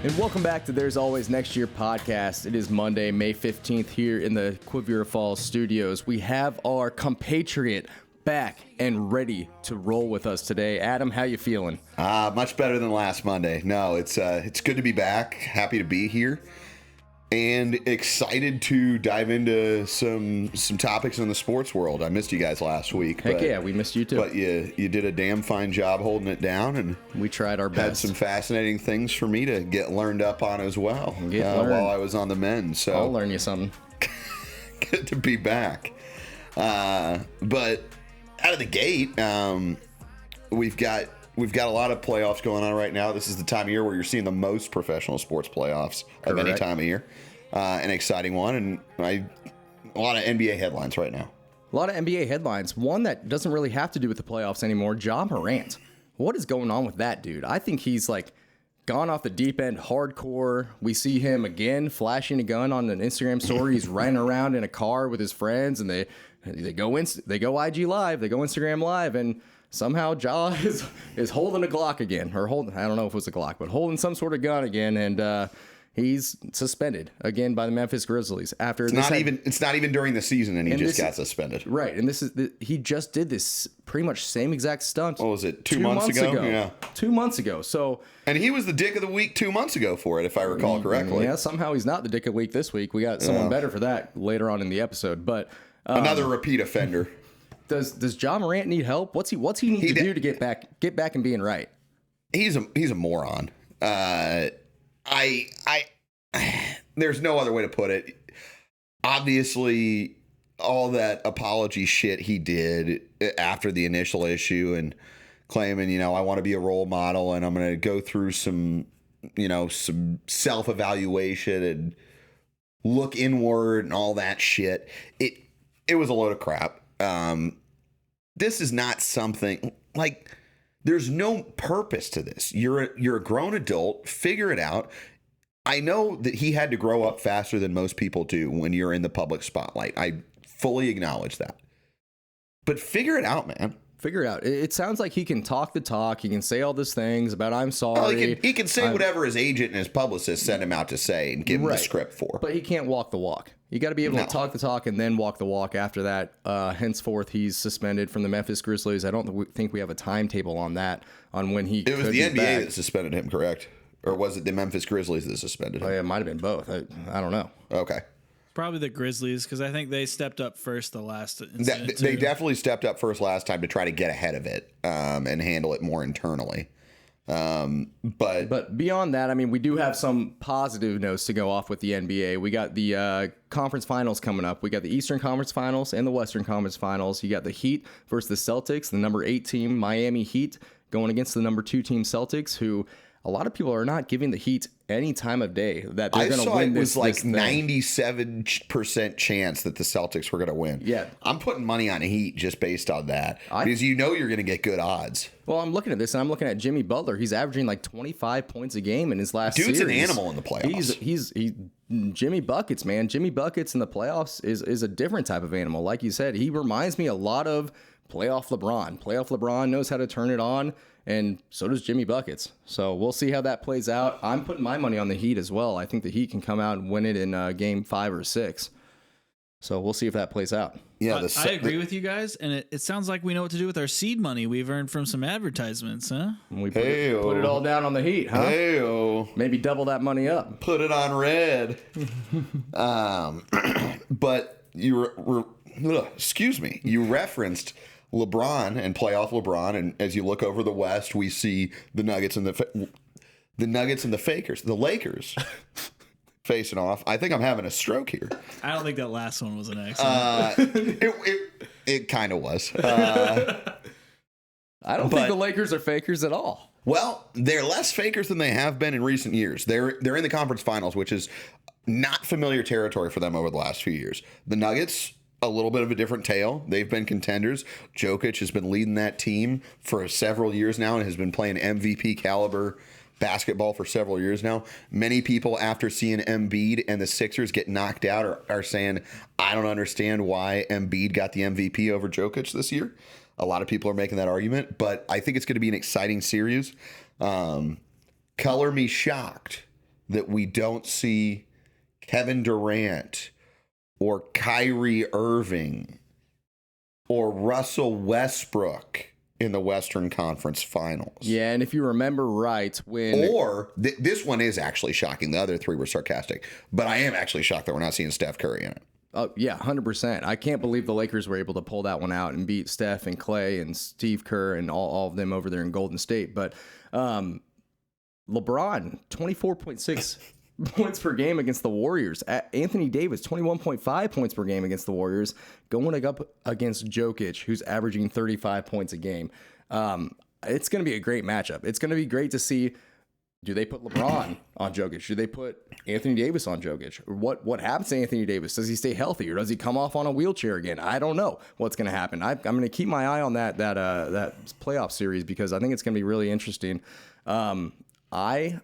And welcome back to There's Always Next Year podcast. It is Monday, May 15th here in the Quivira Falls studios. We have our compatriot back and ready to roll with us today. Adam, how you feeling? Much better than last Monday. No, it's good to be back. Happy to be here. And excited to dive into some topics in the sports world. I missed you guys last week. Heck yeah, we missed you too. But you did a damn fine job holding it down, and we tried our best. Had some fascinating things for me to get learned up on as well while I was on the men. So I'll learn you something. Good to be back. But out of the gate, we've got a lot of playoffs going on right now. This is the time of year where you're seeing the most professional sports playoffs of any time of year. An exciting one, and a lot of NBA headlines right now. A lot of NBA headlines. One that doesn't really have to do with the playoffs anymore, Ja Morant. What is going on with that dude? I think he's like gone off the deep end hardcore. We see him again flashing a gun on an Instagram story. He's riding around in a car with his friends, and they go IG Live, they go Instagram Live, and somehow Ja is holding a Glock again, or I don't know if it was a Glock, but holding some sort of gun again, and he's suspended again by the Memphis Grizzlies after it's not even during the season, and he just got suspended. Right, and he just did this pretty much same exact stunt. What was it? 2 months ago? Yeah, 2 months ago. So, and he was the dick of the week 2 months ago for it, if I recall correctly. Yeah, somehow he's not the dick of the week this week. We got someone better for that later on in the episode, but another repeat offender. Does Ja Morant need help? What's he need to do to get back and being right? He's a moron. There's no other way to put it. Obviously, all that apology shit he did after the initial issue and claiming, I want to be a role model and I'm going to go through some self-evaluation and look inward and all that shit. It was a load of crap. This is not something like there's no purpose to this. You're a grown adult. Figure it out. I know that he had to grow up faster than most people do when you're in the public spotlight. I fully acknowledge that. But figure it out, man. Figure it out. It sounds like he can talk the talk. He can say all these things about I'm sorry. He can say whatever his agent and his publicist sent him out to say and give him the script for. But he can't walk the walk. You got to be able to talk the talk and then walk the walk after that. Henceforth, he's suspended from the Memphis Grizzlies. I don't think we have a timetable on that, on when he It was the NBA that suspended him, correct? Or was it the Memphis Grizzlies that suspended him? Oh, yeah, it might have been both. I don't know. Okay. Probably the Grizzlies, because I think they stepped up first the last incident. They definitely stepped up first last time to try to get ahead of it and handle it more internally. But beyond that, I mean, we do have some positive notes to go off with the NBA. We got the conference finals coming up. We got the Eastern Conference Finals and the Western Conference Finals. You got the Heat versus the Celtics, the number 8 team Miami Heat going against the number 2 team Celtics, who a lot of people are not giving the Heat any time of day that they're going to win this. I saw it was like 97% chance that the Celtics were going to win. Yeah. I'm putting money on the Heat just based on that because you're going to get good odds. Well, I'm looking at this and I'm looking at Jimmy Butler. He's averaging like 25 points a game in his last series. Dude's an animal in the playoffs. He's Jimmy Buckets, man. Jimmy Buckets in the playoffs is a different type of animal. Like you said, he reminds me a lot of playoff LeBron. Playoff LeBron knows how to turn it on. And so does Jimmy Buckets. So we'll see how that plays out. I'm putting my money on the Heat as well. I think the Heat can come out and win it in game 5 or 6. So we'll see if that plays out. Yeah, I agree with you guys. And it sounds like we know what to do with our seed money we've earned from some advertisements, huh? We put it all down on the Heat, huh? Hey-o. Maybe double that money up. Put it on red. But you referenced LeBron and playoff LeBron, and as you look over the West, we see the Nuggets and the Lakers facing off. I think I'm having a stroke here. I don't think that last one was an accident. It kind of was. I don't think the Lakers are fakers at all. Well, they're less fakers than they have been in recent years. They're in the conference finals, which is not familiar territory for them over the last few years. The Nuggets, a little bit of a different tale. They've been contenders. Jokic has been leading that team for several years now and has been playing MVP caliber basketball for several years now. Many people, after seeing Embiid and the Sixers get knocked out, are saying, I don't understand why Embiid got the MVP over Jokic this year. A lot of people are making that argument, but I think it's going to be an exciting series. Color me shocked that we don't see Kevin Durant or Kyrie Irving or Russell Westbrook in the Western Conference Finals. Yeah, and if you remember right, when... Or, this one is actually shocking. The other three were sarcastic. But I am actually shocked that we're not seeing Steph Curry in it. Oh, yeah, 100%. I can't believe the Lakers were able to pull that one out and beat Steph and Clay and Steve Kerr and all of them over there in Golden State. But LeBron, 24.6 points per game against the Warriors. Anthony Davis, 21.5 points per game against the Warriors, going up against Jokic, who's averaging 35 points a game. It's going to be a great matchup. It's going to be great to see. Do they put LeBron on Jokic? Do they put Anthony Davis on Jokic? What happens to Anthony Davis? Does he stay healthy or does he come off on a wheelchair again? I don't know what's going to happen. I'm going to keep my eye on that playoff series because I think it's going to be really interesting. I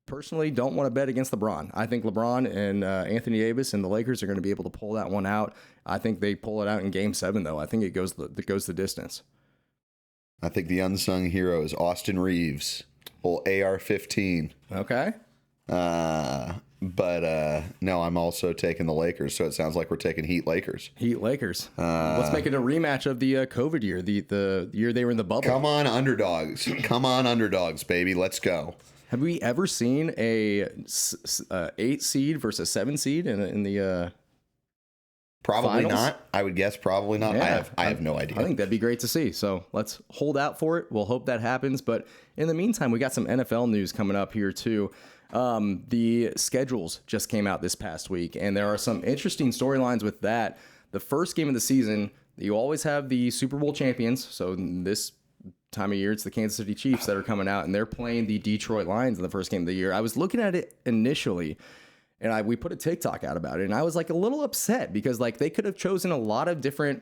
personally don't want to bet against LeBron. I think LeBron and Anthony Davis and the Lakers are going to be able to pull that one out. I think they pull it out in Game 7, though. I think it goes the distance. I think the unsung hero is Austin Reeves. Old AR-15. Okay. But no, I'm also taking the Lakers, so it sounds like we're taking Heat Lakers. Heat Lakers. Let's make it a rematch of the COVID year, the year they were in the bubble. Come on, underdogs. Come on, underdogs, baby. Let's go. Have we ever seen a 8 seed versus 7 seed in the Probably finals? not. I would guess probably not. Yeah, I have no idea. I think that'd be great to see. So let's hold out for it. We'll hope that happens. But in the meantime, we got some NFL news coming up here too. The schedules just came out this past week, and there are some interesting storylines with that. The first game of the season, you always have the Super Bowl champions. So this time of year, it's the Kansas City Chiefs that are coming out, and they're playing the Detroit Lions in the first game of the year. I was looking at it initially, and we put a TikTok out about it, and I was like a little upset because like they could have chosen a lot of different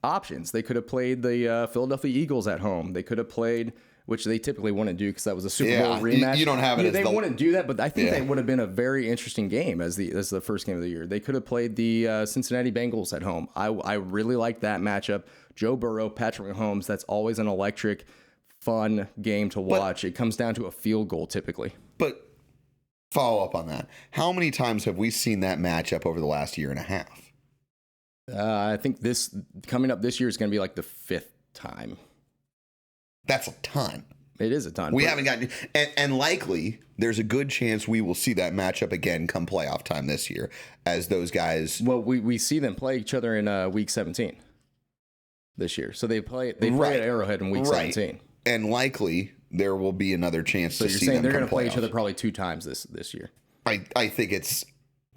options. They could have played the Philadelphia Eagles at home. They could have played, which they typically wouldn't do because that was a Super Bowl rematch. You don't have it. They wouldn't do that, but I think that would have been a very interesting game as the first game of the year. They could have played the Cincinnati Bengals at home. I really like that matchup. Joe Burrow, Patrick Mahomes. That's always an electric, fun game to watch. It comes down to a field goal typically. But follow up on that. How many times have we seen that matchup over the last year and a half? I think this coming up this year is going to be like the 5th time. That's a ton. It is a ton. We haven't gotten, and likely there's a good chance we will see that matchup again come playoff time this year as those guys. Well, we see them play each other in week 17 this year. So they play at Arrowhead in week 17. And likely there will be another chance to see them. So you're saying they're going to play each other probably 2 times this year. I think it's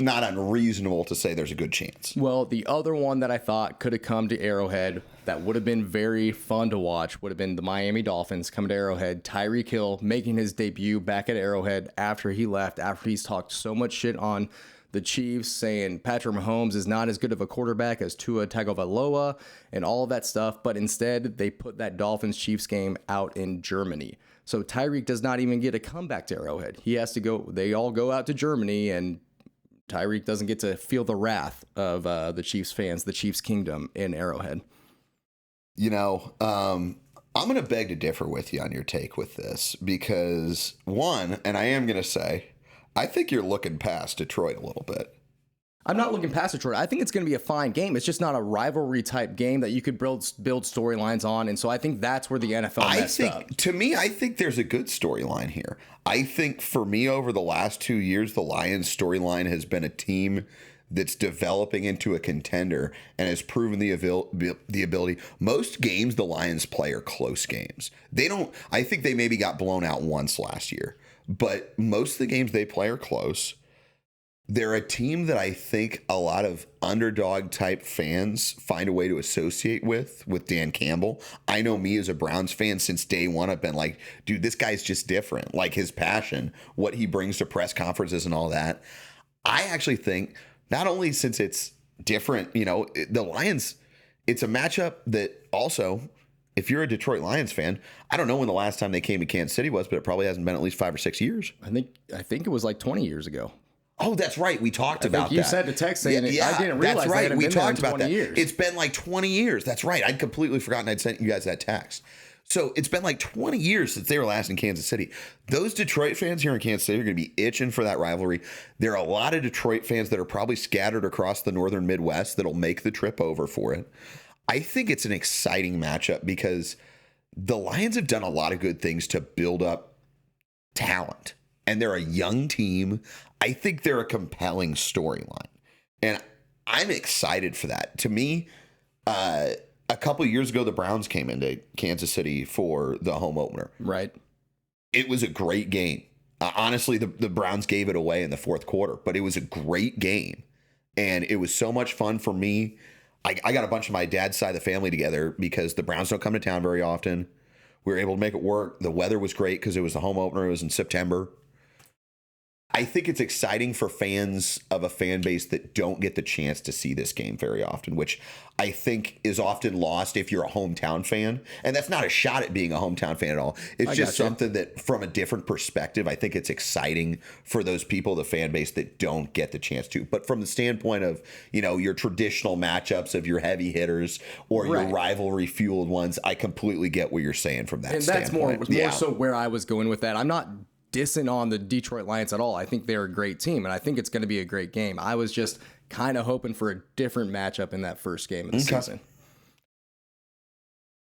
not unreasonable to say there's a good chance. Well, the other one that I thought could have come to Arrowhead that would have been very fun to watch would have been the Miami Dolphins coming to Arrowhead. Tyreek Hill making his debut back at Arrowhead after he left, after he's talked so much shit on the Chiefs, saying Patrick Mahomes is not as good of a quarterback as Tua Tagovailoa and all of that stuff. But instead, they put that Dolphins-Chiefs game out in Germany. So Tyreek does not even get a comeback to Arrowhead. He has to go. They all go out to Germany, and Tyreek doesn't get to feel the wrath of the Chiefs fans, the Chiefs kingdom in Arrowhead. You know, I'm going to beg to differ with you on your take with this because, one, and I am going to say, I think you're looking past Detroit a little bit. I'm not looking past Detroit. I think it's going to be a fine game. It's just not a rivalry type game that you could build storylines on. And so I think that's where the NFL messed up. To me, I think there's a good storyline here. I think for me over the last 2 years, the Lions storyline has been a team that's developing into a contender and has proven the ability. Most games the Lions play are close games. I think they maybe got blown out once last year, but most of the games they play are close. They're a team that I think a lot of underdog type fans find a way to associate with Dan Campbell. I know me as a Browns fan since day one, I've been like, dude, this guy's just different. Like his passion, what he brings to press conferences and all that. I actually think not only since it's different, you know, the Lions, it's a matchup that also, if you're a Detroit Lions fan, I don't know when the last time they came to Kansas City was, but it probably hasn't been at least 5 or 6 years. I think it was like 20 years ago. Oh, that's right. We talked about that. You said the text saying it. I didn't realize that's right. We talked about that. Years. It's been like 20 years. That's right. I'd completely forgotten I'd sent you guys that text. So it's been like 20 years since they were last in Kansas City. Those Detroit fans here in Kansas City are going to be itching for that rivalry. There are a lot of Detroit fans that are probably scattered across the northern Midwest that'll make the trip over for it. I think it's an exciting matchup because the Lions have done a lot of good things to build up talent. And they're a young team. I think they're a compelling storyline. And I'm excited for that. To me, a couple of years ago, the Browns came into Kansas City for the home opener. Right. It was a great game. Honestly, the Browns gave it away in the fourth quarter, but it was a great game. And it was so much fun for me. I got a bunch of my dad's side of the family together because the Browns don't come to town very often. We were able to make it work. The weather was great because it was the home opener. It was in September. I think it's exciting for fans of a fan base that don't get the chance to see this game very often, which I think is often lost if you're a hometown fan. And that's not a shot at being a hometown fan at all. It's just something that from a different perspective, I think it's exciting for those people, the fan base that don't get the chance to. But from the standpoint of, your traditional matchups of your heavy hitters or your rivalry fueled ones, I completely get what you're saying from that standpoint. That's more so where I was going with that. I'm not dissing on the Detroit Lions at all. I think they're a great team, and I think it's going to be a great game. I was just kind of hoping for a different matchup in that first game of the season.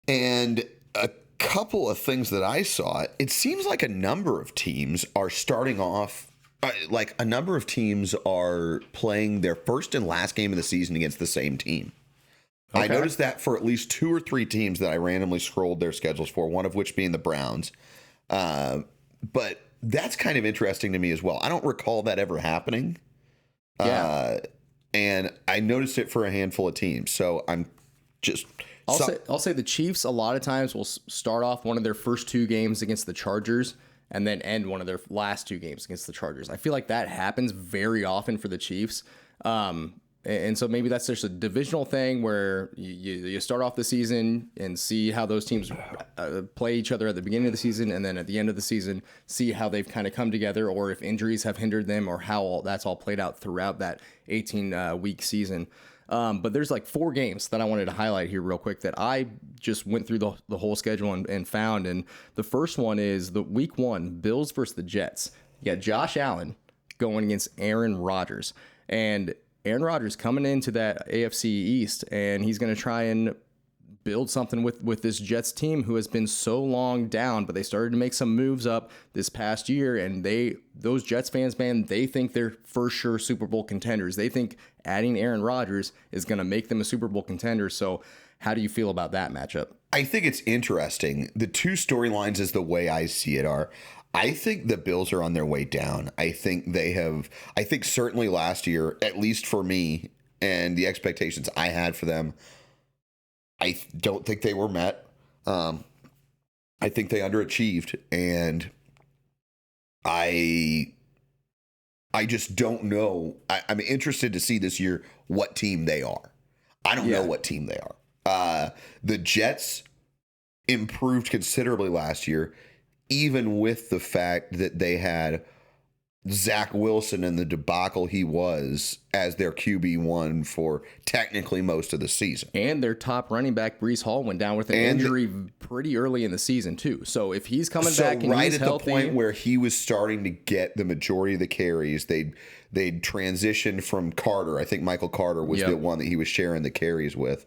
And a couple of things that I saw, it seems like a number of teams are starting off, like a number of teams are playing their first and last game of the season against the same team. Okay. I noticed that for at least 2 or 3 teams that I randomly scrolled their schedules for, one of which being the Browns. But that's kind of interesting to me as well. I don't recall that ever happening. Yeah. And I noticed it for a handful of teams. So I'm just... I'll say the Chiefs a lot of times will start off one of their first 2 games against the Chargers and then end one of their last 2 games against the Chargers. I feel like that happens very often for the Chiefs. And so maybe that's just a divisional thing where you start off the season and see how those teams play each other at the beginning of the season, and then at the end of the season, see how they've kind of come together, or if injuries have hindered them, or how that's all played out throughout that 18-week season. But there's like 4 games that I wanted to highlight here real quick that I just went through the whole schedule and found. And the first one is the week 1, Bills versus the Jets. You got Josh Allen going against Aaron Rodgers. And Aaron Rodgers coming into that AFC East, and he's going to try and build something with this Jets team who has been so long down, but they started to make some moves up this past year, and those Jets fans, man, they think they're for sure Super Bowl contenders. They think adding Aaron Rodgers is going to make them a Super Bowl contender. So how do you feel about that matchup? I think it's interesting. The 2 storylines, as the way I see it, are I think the Bills are on their way down. I think certainly last year, at least for me, and the expectations I had for them, I don't think they were met. I think they underachieved, and I just don't know. I'm interested to see this year what team they are. I don't know what team they are. The Jets improved considerably last year, even with the fact that they had Zach Wilson and the debacle he was as their QB1 for technically most of the season. And their top running back, Breece Hall, went down with an injury pretty early in the season, too. So if he's coming back and he's healthy... the point where he was starting to get the majority of the carries, they'd transitioned from Carter. I think Michael Carter was the one that he was sharing the carries with.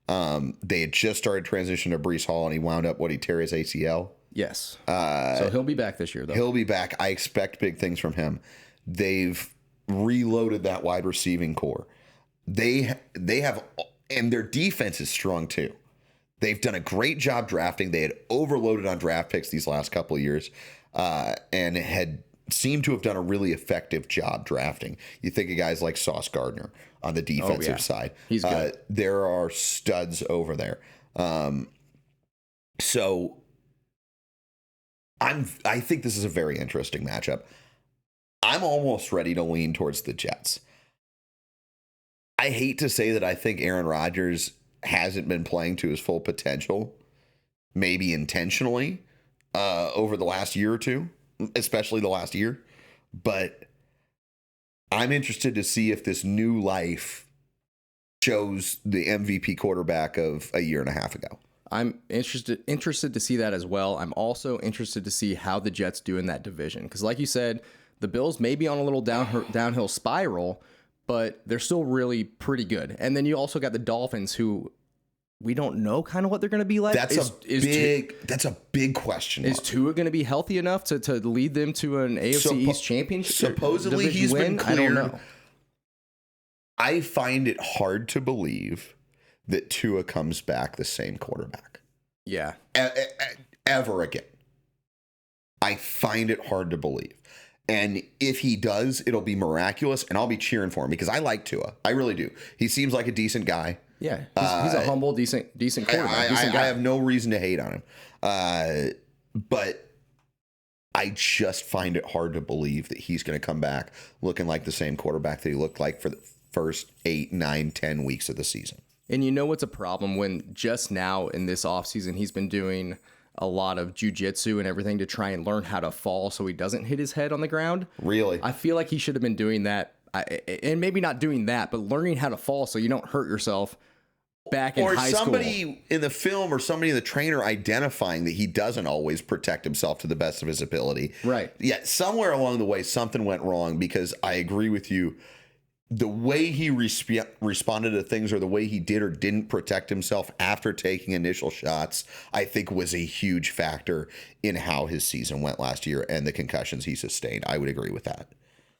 They had just started transition to Breece Hall, and he wound up, he tear his ACL? Yes. So he'll be back this year, though. He'll be back. I expect big things from him. They've reloaded that wide receiving core. They have, and their defense is strong too. They've done a great job drafting. They had overloaded on draft picks these last couple of years, and had seemed to have done a really effective job drafting. You think of guys like Sauce Gardner on the defensive side. He's good. There are studs over there. So I think this is a very interesting matchup. I'm almost ready to lean towards the Jets. I hate to say that I think Aaron Rodgers hasn't been playing to his full potential, maybe intentionally, over the last year or two, especially the last year. But I'm interested to see if this new life shows the MVP quarterback of a year and a half ago. I'm interested to see that as well. I'm also interested to see how the Jets do in that division. Because like you said, the Bills may be on a little downhill spiral, but they're still really pretty good. And then you also got the Dolphins, who we don't know kind of what they're going to be like. That's a big question. Is Tua going to be healthy enough to lead them to an AFC East championship? Supposedly he's been cleared. I don't know. I find it hard to believe that Tua comes back the same quarterback. Yeah. Ever again. I find it hard to believe. And if he does, it'll be miraculous, and I'll be cheering for him because I like Tua. I really do. He seems like a decent guy. Yeah, he's a humble, decent quarterback. I have no reason to hate on him. But I just find it hard to believe that he's going to come back looking like the same quarterback that he looked like for the first 8, 9, 10 weeks of the season. And you know what's a problem when just now in this offseason he's been doing a lot of jiu-jitsu and everything to try and learn how to fall so he doesn't hit his head on the ground. Really? I feel like he should have been doing that, and maybe not doing that, but learning how to fall so you don't hurt yourself back in high school. Or somebody in the film or somebody in the trainer identifying that he doesn't always protect himself to the best of his ability. Right. Yeah, somewhere along the way, something went wrong because I agree with you. The way he responded to things or the way he did or didn't protect himself after taking initial shots, I think was a huge factor in how his season went last year and the concussions he sustained. I would agree with that.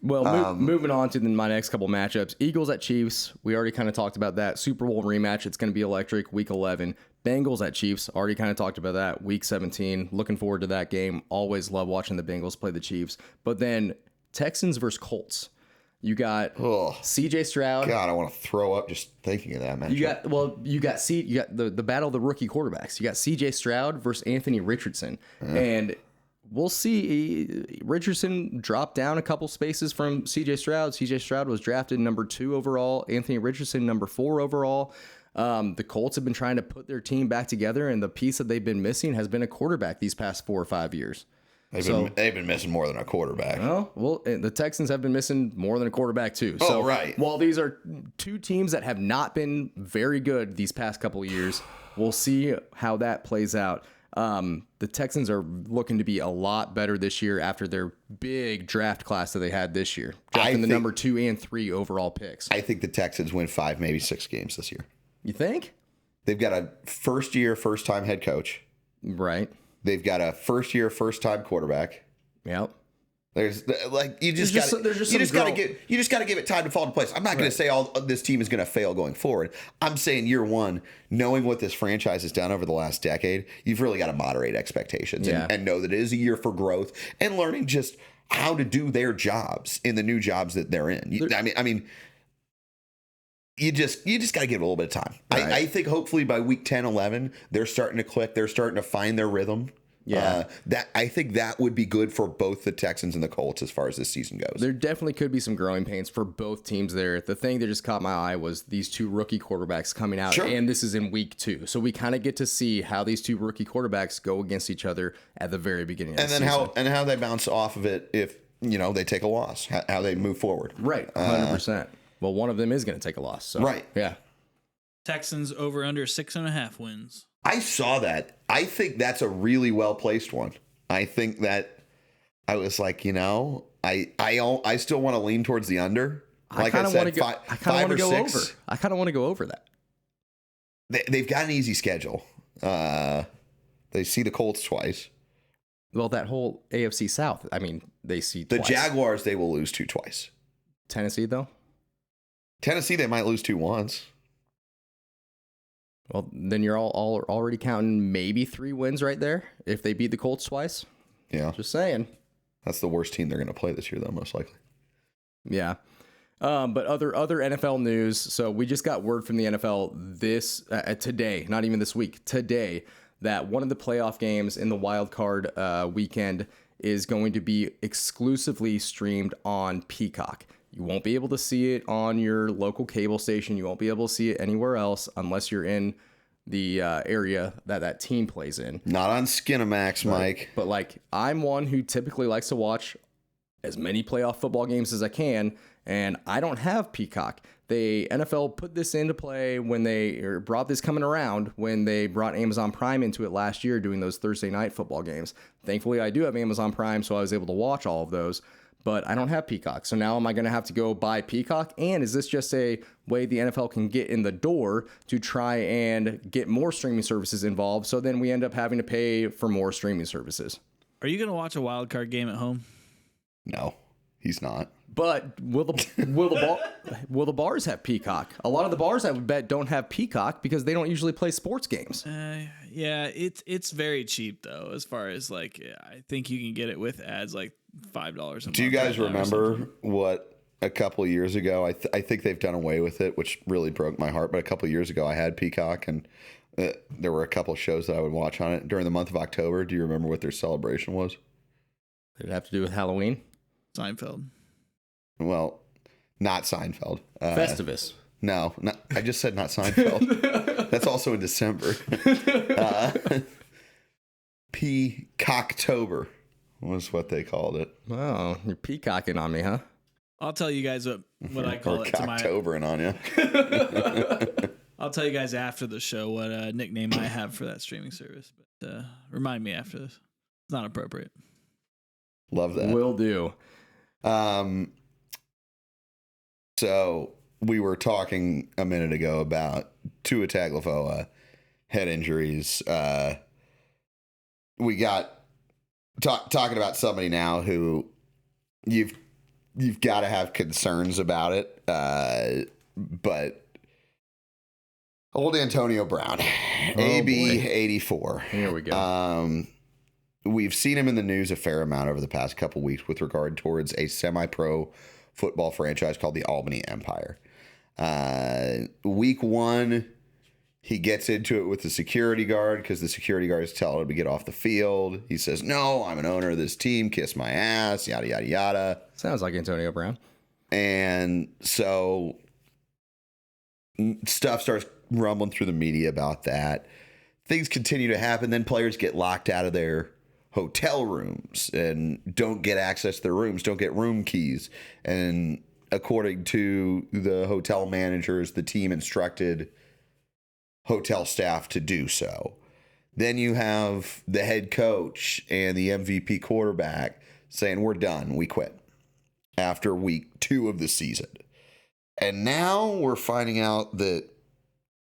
Well, moving on to my next couple matchups. Eagles at Chiefs. We already kind of talked about that. Super Bowl rematch. It's going to be electric. Week 11. Bengals at Chiefs. Already kind of talked about that. Week 17. Looking forward to that game. Always love watching the Bengals play the Chiefs. But then Texans versus Colts. You got C.J. Stroud. God, I want to throw up just thinking of that matchup. You got the battle of the rookie quarterbacks. You got C.J. Stroud versus Anthony Richardson, and we'll see. Richardson dropped down a couple spaces from C.J. Stroud. C.J. Stroud was drafted number 2 overall. Anthony Richardson number 4 overall. The Colts have been trying to put their team back together, and the piece that they've been missing has been a quarterback these past 4 or 5 years. They've been missing more than a quarterback. Well, the Texans have been missing more than a quarterback too. So right. While these are two teams that have not been very good these past couple of years, we'll see how that plays out. The Texans are looking to be a lot better this year after their big draft class that they had this year, drafting the number 2 and 3 overall picks. I think the Texans win 5, maybe 6 games this year. You think? They've got a first-time head coach. Right. They've got a first-time quarterback. Yep. There's like you just got to give it time to fall into place. I'm not going to say all this team is going to fail going forward. I'm saying year one, knowing what this franchise has done over the last decade, you've really got to moderate expectations and know that it is a year for growth and learning just how to do their jobs in the new jobs that they're in. I mean, you just got to give it a little bit of time. Right. I think hopefully by week 10, 11, they're starting to click. They're starting to find their rhythm. Yeah, I think that would be good for both the Texans and the Colts as far as this season goes. There definitely could be some growing pains for both teams there. The thing that just caught my eye was these 2 rookie quarterbacks coming out, and this is in week 2. So we kind of get to see how these 2 rookie quarterbacks go against each other at the very beginning of the season. How they bounce off of it if, they take a loss, how they move forward. Right, 100%. Well, one of them is going to take a loss. So, right. Yeah. Texans over under 6.5 wins. I saw that. I think that's a really well-placed one. I think that I was like, I still want to lean towards the under. Like I said, 5 or 6. I kind of want to go over that. They've got an easy schedule. They see the Colts twice. Well, that whole AFC South, I mean, they see the twice. Jaguars, they will lose to twice. Tennessee, though? Tennessee, they might lose to once. Well, then you're all already counting maybe 3 wins right there if they beat the Colts twice. Yeah. Just saying. That's the worst team they're going to play this year, though, most likely. Yeah. But other NFL news. So we just got word from the NFL today, not even this week, today, that one of the playoff games in the wild card weekend is going to be exclusively streamed on Peacock. You won't be able to see it on your local cable station. You won't be able to see it anywhere else unless you're in the area that team plays in. Not on Skinamax, Mike. But I'm one who typically likes to watch as many playoff football games as I can. and I don't have Peacock. The NFL put this into play when they brought this coming around when they brought Amazon Prime into it last year doing those Thursday night football games. Thankfully, I do have Amazon Prime, so I was able to watch all of those, but I don't have Peacock. So now am I going to have to go buy Peacock? And is this just a way the NFL can get in the door to try and get more streaming services involved? So then we end up having to pay for more streaming services. Are you going to watch a wild card game at home? No, he's not. But will the bars have Peacock? A lot of the bars, I would bet, don't have Peacock because they don't usually play sports games. Yeah, it's very cheap though. As far as like, I think you can get it with ads like $5 a month. Do you guys remember what a couple of years ago? I think they've done away with it, which really broke my heart. But a couple of years ago, I had Peacock, and there were a couple of shows that I would watch on it during the month of October. Do you remember what their celebration was? Did it have to do with Halloween? Seinfeld. Well, not Seinfeld. Festivus. No, I just said not Seinfeld. That's also in December. Peacocktober was what they called it. Oh, you're peacocking on me, huh? I'll tell you guys what I call it. Cocktober on you. I'll tell you guys after the show what nickname I have for that streaming service. But remind me after this. It's not appropriate. Love that. Will do. So we were talking a minute ago about Tua Tagovailoa head injuries. We got talking about somebody now who you've got to have concerns about it. But old Antonio Brown, AB 84. Here we go. We've seen him in the news a fair amount over the past couple weeks with regard towards a semi-pro football franchise called the Albany Empire. Week 1, he gets into it with the security guard because the security guard is telling him to get off the field. He says, "No, I'm an owner of this team. Kiss my ass," yada, yada, yada. Sounds like Antonio Brown. And so stuff starts rumbling through the media about that. Things continue to happen. Then players get locked out of their hotel rooms and don't get access to their rooms, don't get room keys. And according to the hotel managers, the team instructed hotel staff to do so. Then you have the head coach and the MVP quarterback saying, "We're done, we quit," after week 2 of the season. And now we're finding out that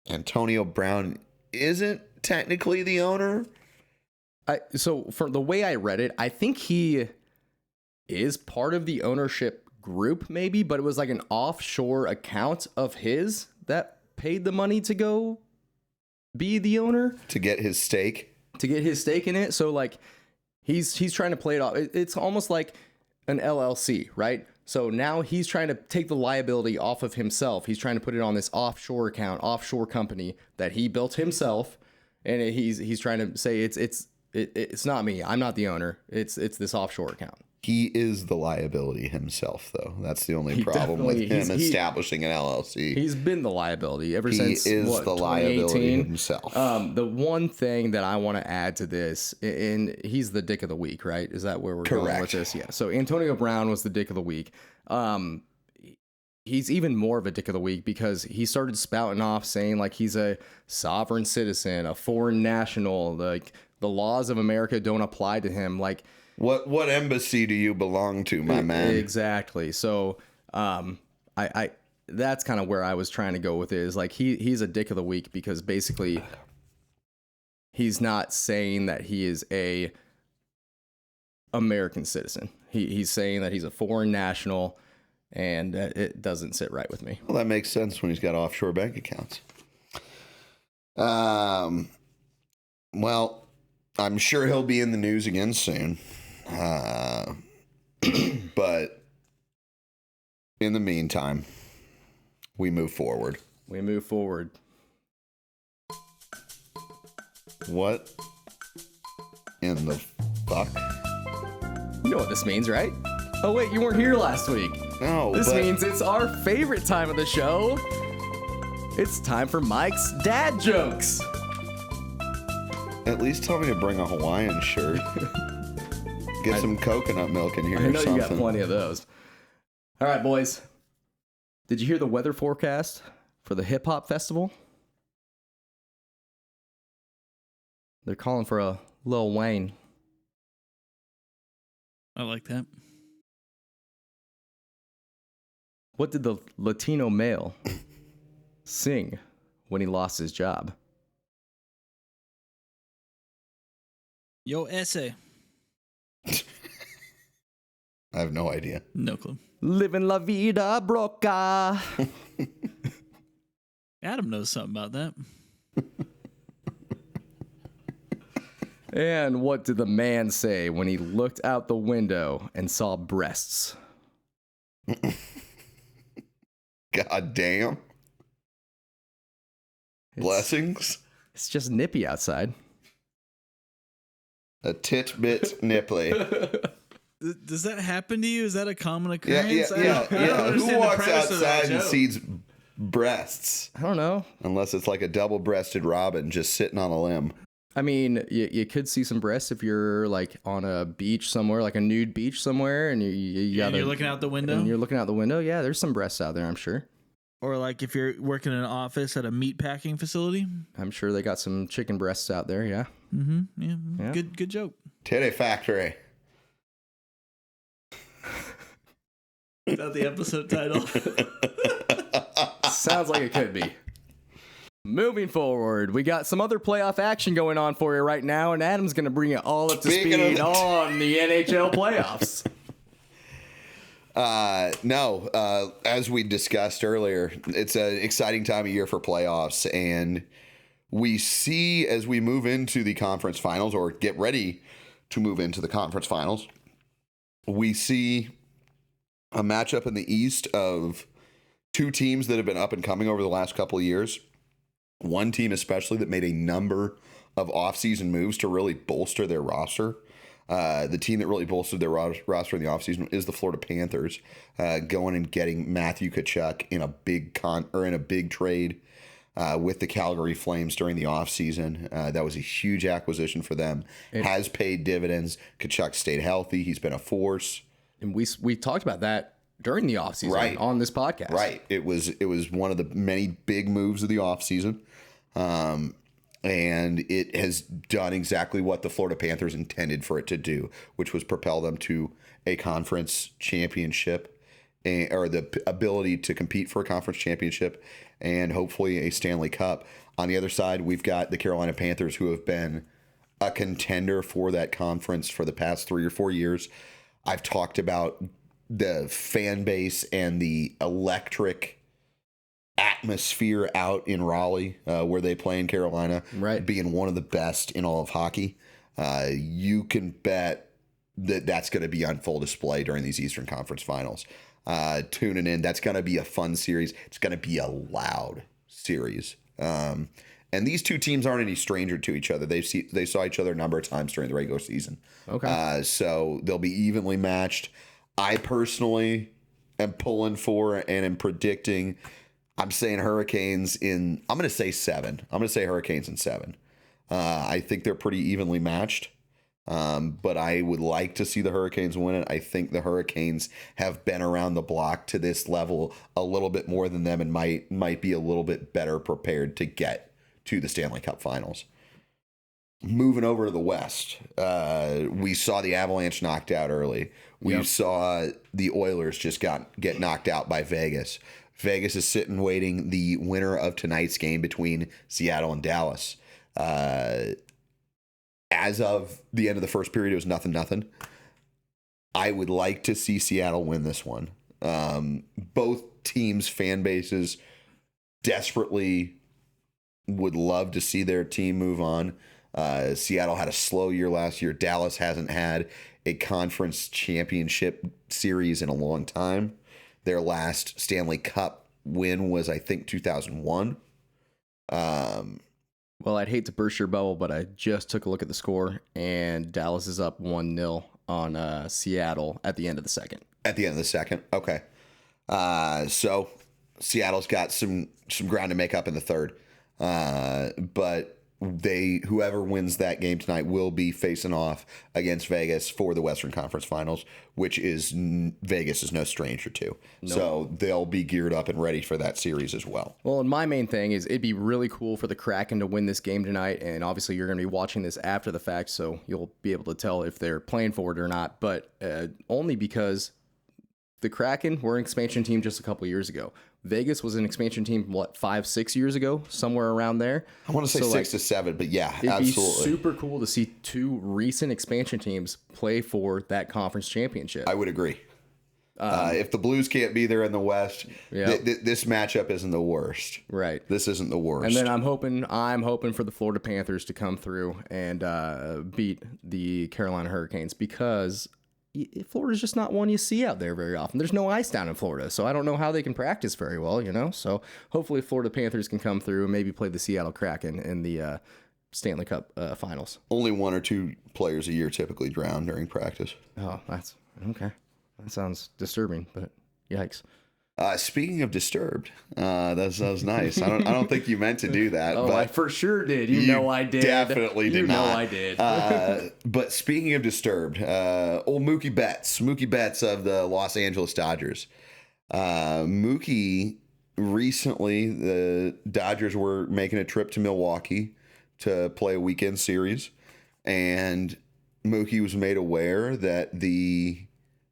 Antonio Brown isn't technically the owner. So from the way I read it, I think he is part of the ownership group maybe, but it was like an offshore account of his that paid the money to go be the owner. To get his stake in it. So like he's trying to play it off. It's almost like an LLC, right? So now he's trying to take the liability off of himself. He's trying to put it on this offshore account, offshore company that he built himself. And he's trying to say it's not me. I'm not the owner. It's this offshore account. He is the liability himself, though. That's the only problem with him establishing an LLC. He's been the liability ever since. He is the liability himself. The one thing that I want to add to this, and he's the dick of the week, right? Is that where we're going with this? Yeah. So Antonio Brown was the dick of the week. He's even more of a dick of the week because he started spouting off saying like he's a sovereign citizen, a foreign national, like the laws of America don't apply to him. Like what embassy do you belong to, my man? Exactly. So I that's kind of where I was trying to go with it, is like he's a dick of the week because basically he's not saying that he is a American citizen. He's saying that he's a foreign national. And it doesn't sit right with me. Well, that makes sense when he's got offshore bank accounts. Well, I'm sure he'll be in the news again soon. But in the meantime, we move forward. What in the fuck? You know what this means, right? Oh, wait, you weren't here last week. No, This means it's our favorite time of the show. It's time for Mike's dad jokes. At least tell me to bring a Hawaiian shirt. Get some coconut milk in here or something. I know you got plenty of those. All right, boys. Did you hear the weather forecast for the hip hop festival? They're calling for a Lil Wayne. I like that. What did the Latino male sing when he lost his job? Yo, essay. I have no idea. No clue. Living la vida broca. Adam knows something about that. And what did the man say when he looked out the window and saw breasts? God damn. Blessings. It's just nippy outside. A titbit nipply. Does that happen to you? Is that a common Yeah, occurrence? yeah. I don't Who understand the walks premise of that outside and joke. sees breasts? I don't know. Unless it's like a double-breasted robin just sitting on a limb. I mean, you could see some breasts if you're like on a beach somewhere, like a nude beach somewhere, and And you're looking out the window? And you're looking out the window. Yeah, there's some breasts out there, I'm sure. Or like if you're working in an office at a meat packing facility. I'm sure they got some chicken breasts out there, yeah. Mm-hmm. Yeah. Yeah. Good joke. Titty factory. Is that the episode title? Sounds like it could be. Moving forward, we got some other playoff action going on for you right now, and Adam's going to bring you all up to Speaking of speed the- on the NHL playoffs. As we discussed earlier, it's an exciting time of year for playoffs, and we see as we move into the conference finals or get ready to move into the conference finals, we see a matchup in the East of two teams that have been up and coming over the last couple of years. One team especially that made a number of offseason moves to really bolster their roster. The team that really bolstered their roster in the offseason is the Florida Panthers, going and getting Matthew Tkachuk in a big trade with the Calgary Flames during the offseason. That was a huge acquisition for them. Has paid dividends. Tkachuk stayed healthy. He's been a force. And we talked about that during the offseason Right. on this podcast. Right. It was one of the many big moves of the offseason. And it has done exactly what the Florida Panthers intended for it to do, which was propel them to a conference championship or the ability to compete for a conference championship and hopefully a Stanley Cup. On the other side, we've got the Carolina Panthers, who have been a contender for that conference for the past 3 or 4 years. I've talked about the fan base and the electric atmosphere out in Raleigh, where they play in Carolina, Right. being one of the best in all of hockey. You can bet that that's going to be on full display during these Eastern Conference Finals. Tuning in, that's going to be a fun series. It's going to be a loud series. And these two teams aren't any stranger to each other. They saw each other a number of times during the regular season. Okay. So they'll be evenly matched. I personally am pulling for and am predicting. I'm saying Hurricanes I'm going to say 7. I'm going to say Hurricanes in 7. I think they're pretty evenly matched. But I would like to see the Hurricanes win it. I think the Hurricanes have been around the block to this level a little bit more than them and might be a little bit better prepared to get to the Stanley Cup Finals. Moving over to the West, we saw the Avalanche knocked out early. We saw the Oilers just get knocked out by Vegas. Vegas is sitting waiting the winner of tonight's game between Seattle and Dallas. As of the end of the first period, it was 0-0. I would like to see Seattle win this one. Both teams' fan bases desperately would love to see their team move on. Seattle had a slow year last year. Dallas hasn't had a conference championship series in a long time. Their last Stanley Cup win was, I think, 2001. Well, I'd hate to burst your bubble, but I just took a look at the score, and Dallas is up 1-0 on Seattle at the end of the second. At the end of the second, okay. So Seattle's got some ground to make up in the third. But whoever wins that game tonight will be facing off against Vegas for the Western Conference Finals, which is Vegas is no stranger to. Nope. So they'll be geared up and ready for that series as well. Well, and my main thing is it'd be really cool for the Kraken to win this game tonight, and obviously you're going to be watching this after the fact, so you'll be able to tell if they're playing for it or not, but only because the Kraken were an expansion team just a couple years ago. Vegas was an expansion team, 5-6 years ago, somewhere around there. I want to say 6 to 7, but yeah, it'd absolutely. Be super cool to see two recent expansion teams play for that conference championship. I would agree. If the Blues can't be there in the West, this matchup isn't the worst. Right. This isn't the worst. And then I'm hoping for the Florida Panthers to come through and beat the Carolina Hurricanes, because Florida's just not one you see out there very often. There's no ice down in Florida, so I don't know how they can practice very well, So hopefully Florida Panthers can come through and maybe play the Seattle Kraken in the Stanley Cup finals. Only 1 or 2 players a year typically drown during practice. Oh, that's okay. That sounds disturbing, but yikes. Speaking of disturbed, that was nice. I don't think you meant to do that. Oh, but I for sure did. You know I did. Definitely did not. You know I did. But speaking of disturbed, old Mookie Betts of the Los Angeles Dodgers. Mookie, recently, the Dodgers were making a trip to Milwaukee to play a weekend series, and Mookie was made aware that the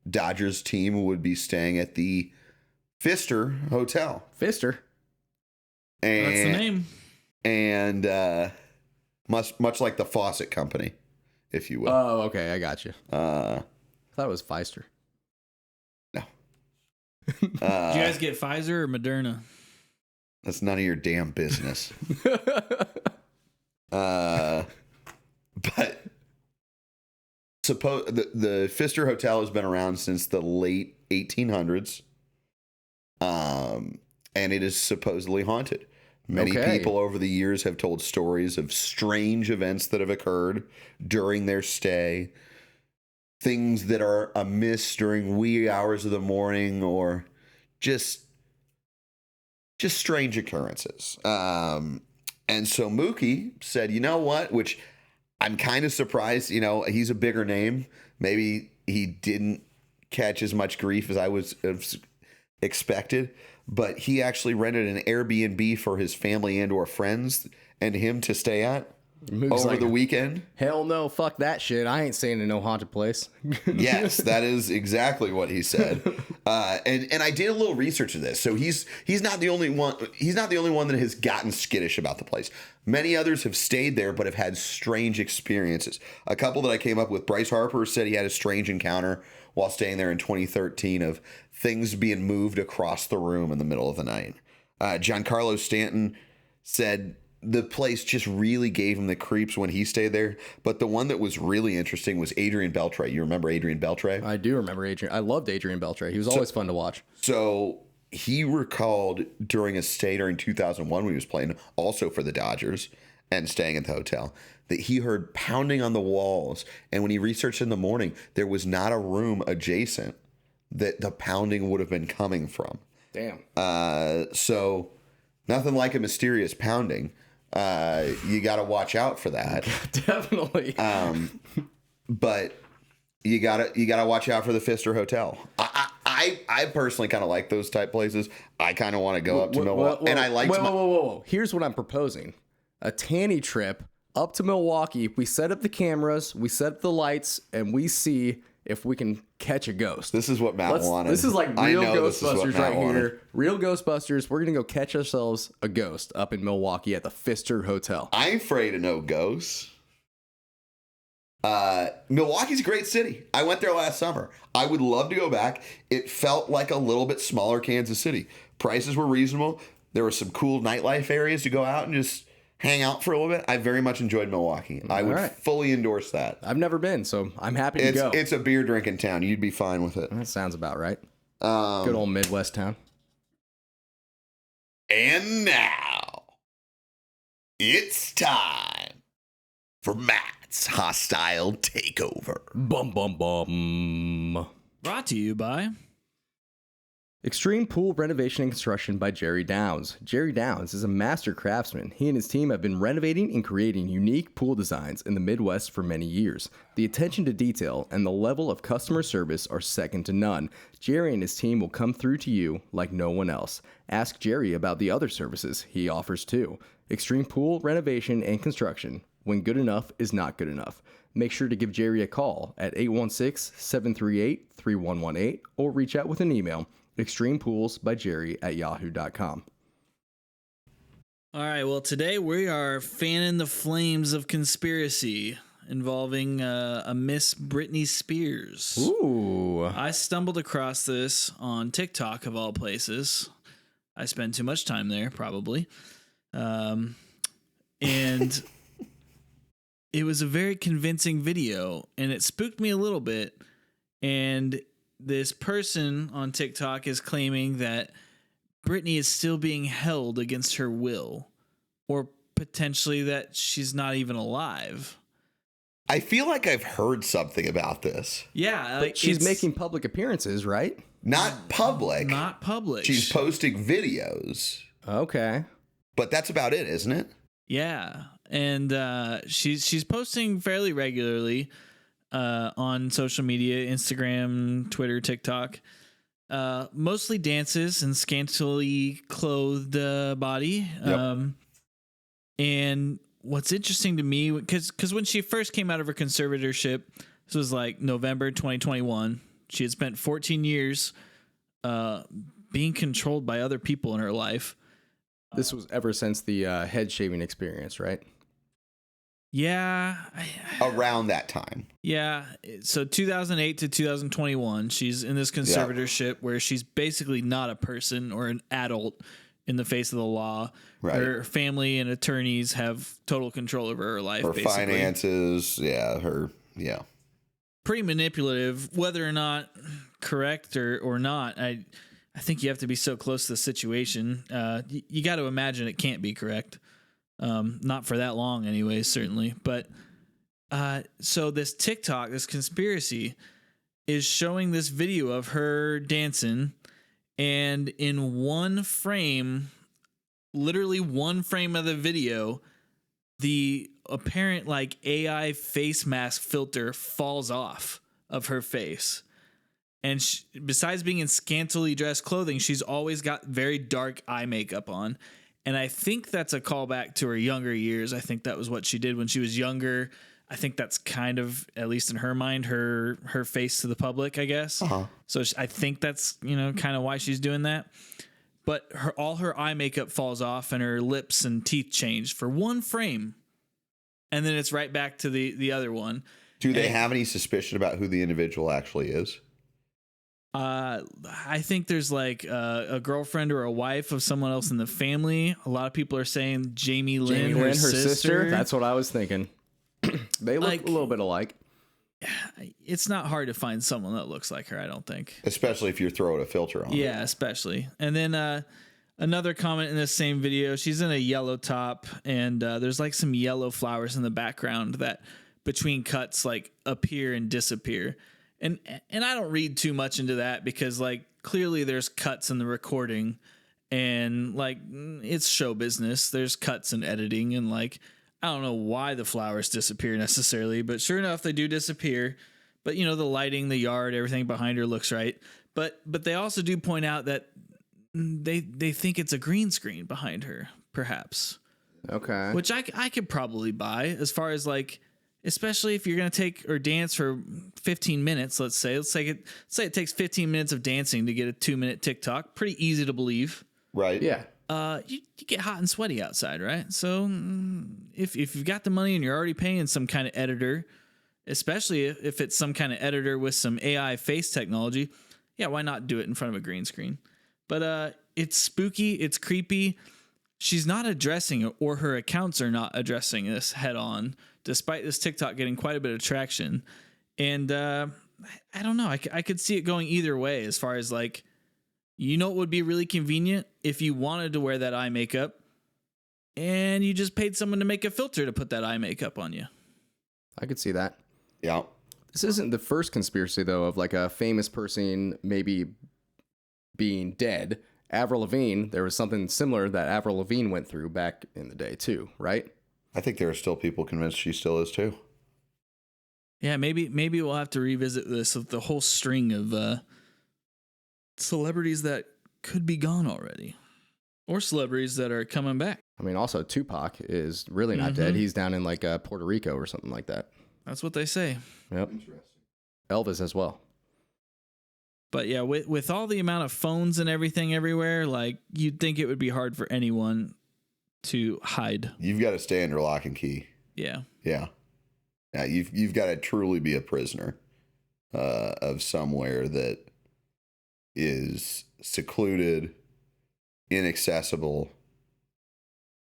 Dodgers team would be staying at the Pfister Hotel. Pfister. And, that's the name. And much like the faucet company, if you will. Oh, okay. I got you. I thought it was Pfister. No. Did you guys get Pfizer or Moderna? That's none of your damn business. But suppose the Pfister Hotel has been around since the late 1800s. And it is supposedly haunted. Many people over the years have told stories of strange events that have occurred during their stay, things that are amiss during wee hours of the morning, or just strange occurrences. And so Mookie said, you know what, which I'm kind of surprised, he's a bigger name. Maybe he didn't catch as much grief as I was expected, but he actually rented an Airbnb for his family and or friends and him to stay at over the weekend. Hell no, fuck that shit. I ain't staying in no haunted place. Yes, that is exactly what he said. And I did a little research of this. So he's not the only one. He's not the only one that has gotten skittish about the place. Many others have stayed there, but have had strange experiences. A couple that I came up with, Bryce Harper said he had a strange encounter while staying there in 2013 of things being moved across the room in the middle of the night. Giancarlo Stanton said the place just really gave him the creeps when he stayed there. But the one that was really interesting was Adrian Beltre. You remember Adrian Beltre? I do remember Adrian. I loved Adrian Beltre. He was always fun to watch. So he recalled during a stay during 2001 when he was playing also for the Dodgers and staying at the hotel that he heard pounding on the walls. And when he researched in the morning, there was not a room adjacent that the pounding would have been coming from. Damn. So nothing like a mysterious pounding. You got to watch out for that. Definitely. But you gotta watch out for the Pfister Hotel. I personally kind of like those type places. I kind of want to go up to Milwaukee, and I like. Whoa! Here's what I'm proposing: a TANY trip up to Milwaukee. We set up the cameras, we set up the lights, and we see if we can catch a ghost. This is what Matt wanted. This is like real Ghostbusters right here. Real Ghostbusters. We're gonna go catch ourselves a ghost up in Milwaukee at the Pfister Hotel. I'm afraid of no ghosts. Milwaukee's a great city. I went there last summer. I would love to go back. It felt like a little bit smaller Kansas City. Prices were reasonable. There were some cool nightlife areas to go out and just hang out for a little bit. I very much enjoyed Milwaukee. I would fully endorse that. I've never been, so I'm happy to go. It's a beer drinking town. You'd be fine with it. That sounds about right. Good old Midwest town. And now it's time for Matt's Hostile Takeover. Bum bum bum. Brought to you by Extreme Pool Renovation and Construction by Jerry Downs. Jerry Downs is a master craftsman. He and his team have been renovating and creating unique pool designs in the Midwest for many years. The attention to detail and the level of customer service are second to none. Jerry and his team will come through to you like no one else. Ask Jerry about the other services he offers too. Extreme Pool Renovation and Construction. When good enough is not good enough. Make sure to give Jerry a call at 816-738-3118 or reach out with an email. extremepoolsbyjerry@yahoo.com. All right. Well, today we are fanning the flames of conspiracy involving a Miss Britney Spears. Ooh. I stumbled across this on TikTok, of all places. I spend too much time there, probably. And it was a very convincing video, and it spooked me a little bit. And this person on TikTok is claiming that Britney is still being held against her will, or potentially that she's not even alive. I feel like I've heard something about this. Yeah. But she's making public appearances, right? Not public. Not public. She's posting videos. Okay. But that's about it, isn't it? Yeah. And she's posting fairly regularly on social media, Instagram, Twitter, TikTok. Mostly dances and scantily clothed body. Yep. And what's interesting to me, because when she first came out of her conservatorship, this was like November 2021. She had spent 14 years being controlled by other people in her life. This was ever since the head shaving experience, right? Yeah. Around that time. Yeah. So 2008 to 2021, she's in this conservatorship where she's basically not a person or an adult in the face of the law. Right. Her family and attorneys have total control over her life. Her basically. finances. Yeah. Pretty manipulative, whether or not correct or not. I think you have to be so close to the situation. You got to imagine it can't be correct. Not for that long anyways, certainly. But so this TikTok, this conspiracy, is showing this video of her dancing, and in one frame, literally one frame of the video, the apparent like AI face mask filter falls off of her face. And besides being in scantily dressed clothing, she's always got very dark eye makeup on. And I think that's a callback to her younger years. I think that was what she did when she was younger. I think that's kind of, at least in her mind, her face to the public, I guess. Uh-huh. So I think that's, kind of why she's doing that. But all her eye makeup falls off and her lips and teeth change for one frame. And then it's right back to the other one. Do they have any suspicion about who the individual actually is? I think there's like a girlfriend or a wife of someone else in the family. A lot of people are saying Jamie Lynn, her sister. That's what I was thinking. They look a little bit alike. It's not hard to find someone that looks like her, I don't think. Especially if you're throwing a filter on. Yeah, especially. And then another comment in this same video, she's in a yellow top, and there's like some yellow flowers in the background that between cuts like appear and disappear. And I don't read too much into that because like clearly there's cuts in the recording, and like it's show business. There's cuts and editing, and like I don't know why the flowers disappear necessarily, but sure enough they do disappear. But the lighting, the yard, everything behind her looks right. But they also do point out that they think it's a green screen behind her, perhaps. Okay. Which I could probably buy, as far as like, especially if you're going to take or dance for 15 minutes, let's say it takes 15 minutes of dancing to get a 2-minute TikTok. Pretty easy to believe. Right. Yeah. You get hot and sweaty outside, right? So if you've got the money and you're already paying some kind of editor, especially if it's some kind of editor with some AI face technology, yeah, why not do it in front of a green screen? But it's spooky, it's creepy. She's not addressing it, or her accounts are not addressing this head on, despite this TikTok getting quite a bit of traction. And I don't know. I could see it going either way, as far as like, it would be really convenient if you wanted to wear that eye makeup and you just paid someone to make a filter to put that eye makeup on you. I could see that. Yeah. This isn't the first conspiracy, though, of like a famous person maybe being dead. Avril Lavigne, there was something similar that Avril Lavigne went through back in the day too, right? I think there are still people convinced she still is too. Yeah, maybe we'll have to revisit this with the whole string of celebrities that could be gone already, or celebrities that are coming back. I mean, also Tupac is really not dead. He's down in like Puerto Rico or something like that. That's what they say. Yep. Elvis as well. But yeah, with all the amount of phones and everything everywhere, like you'd think it would be hard for anyone to hide. You've got to stay under lock and key. Yeah. Yeah. Yeah. You've got to truly be a prisoner of somewhere that is secluded, inaccessible,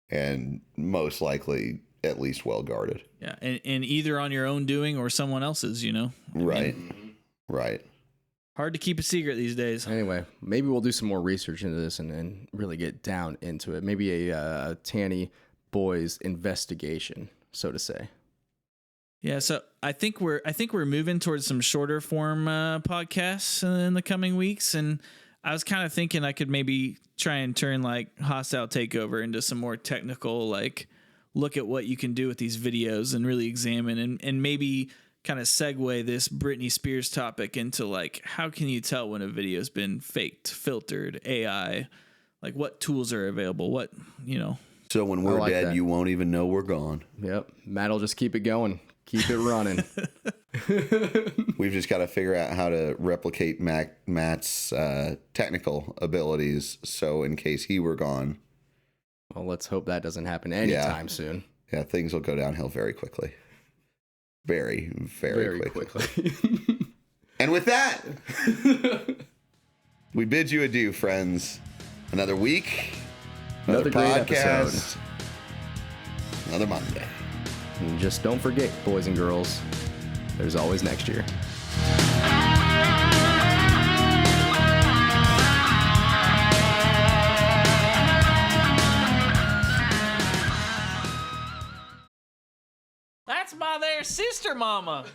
and most likely at least well guarded. Yeah. And either on your own doing or someone else's, you know? Right. Right. Hard to keep a secret these days. Anyway, maybe we'll do some more research into this and really get down into it. Maybe a TANY boys investigation, so to say. Yeah, so I think we're moving towards some shorter form podcasts in the coming weeks, and I was kind of thinking I could maybe try and turn like Hostile Takeover into some more technical, like look at what you can do with these videos and really examine and maybe kind of segue this Britney Spears topic into like, how can you tell when a video's been faked, filtered, AI, like what tools are available, what, you know. So when we're like dead, that. you won't even know we're gone. Yep. Matt will just keep it going. Keep it running. We've just got to figure out how to replicate Matt's technical abilities. So in case he were gone. Well, let's hope that doesn't happen anytime soon. Yeah, things will go downhill very quickly. Very, very quickly. And with that, we bid you adieu, friends. Another week, another great podcast, episode. another Monday. And just don't forget, boys and girls, there's always next year. That's my there sister mama.